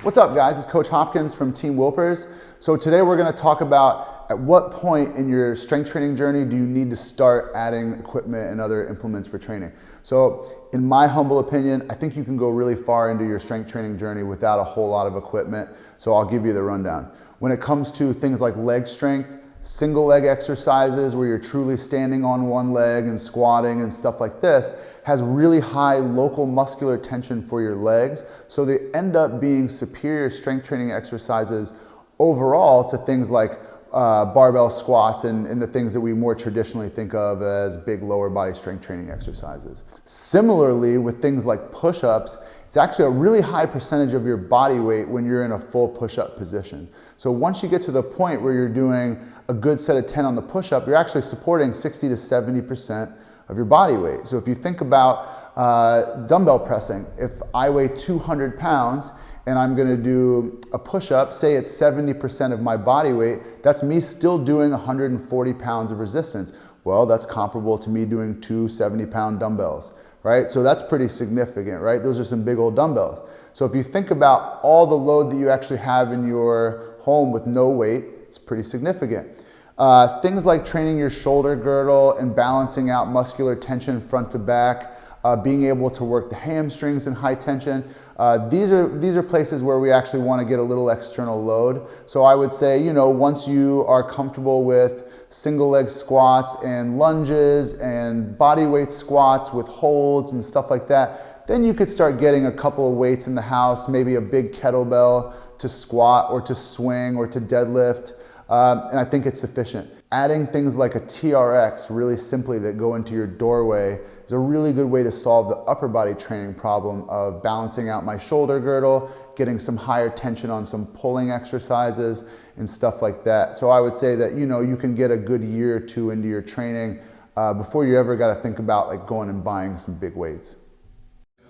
What's up, guys? It's Coach Hopkins from Team Wilpers. So today we're going to talk about at what point in your strength training journey do you need to start adding equipment and other implements for training. So in my humble opinion, I think you can go really far into your strength training journey without a whole lot of equipment. So I'll give you the rundown. When it comes to things like leg strength, single leg exercises where you're truly standing on one leg and squatting and stuff like this has really high local muscular tension for your legs. So they end up being superior strength training exercises overall to things like barbell squats and the things that we more traditionally think of as big lower body strength training exercises. Similarly, with things like push-ups, it's actually a really high percentage of your body weight when you're in a full push-up position. So once you get to the point where you're doing a good set of 10 on the push-up, you're actually supporting 60 to 70% of your body weight. So if you think about dumbbell pressing, if I weigh 200 pounds and I'm gonna do a push-up, say it's 70% of my body weight, that's me still doing 140 pounds of resistance. Well, that's comparable to me doing two 70-pound dumbbells, right? So that's pretty significant, right? Those are some big old dumbbells. So if you think about all the load that you actually have in your home with no weight, it's pretty significant. Things like training your shoulder girdle and balancing out muscular tension front to back, being able to work the hamstrings in high tension. These are places where we actually want to get a little external load. So I would say, you know, once you are comfortable with single leg squats and lunges and body weight squats with holds and stuff like that, then you could start getting a couple of weights in the house, maybe a big kettlebell to squat or to swing or to deadlift. And I think it's sufficient. Adding things like a TRX really simply that go into your doorway is a really good way to solve the upper body training problem of balancing out my shoulder girdle, getting some higher tension on some pulling exercises and stuff like that. So I would say that, you know, you can get a good year or two into your training before you ever got to think about like going and buying some big weights.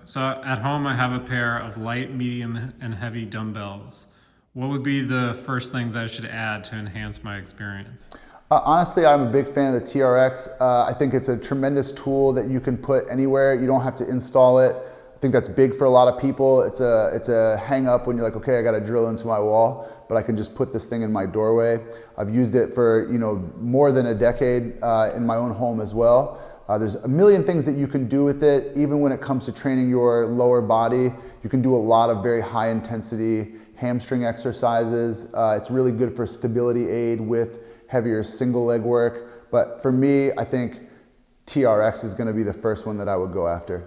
So at home I have a pair of light, medium, and heavy dumbbells. What would be the first things I should add to enhance my experience? Honestly, I'm a big fan of the TRX. I think it's a tremendous tool that you can put anywhere. You don't have to install it. I think that's big for a lot of people. It's a hang up when you're like, okay, I got to drill into my wall, but I can just put this thing in my doorway. I've used it for, you know, more than a decade in my own home as well. There's a million things that you can do with it. Even when it comes to training your lower body, you can do a lot of very high intensity hamstring exercises. It's really good for stability aid with heavier single leg work. But for me, I think TRX is going to be the first one that I would go after.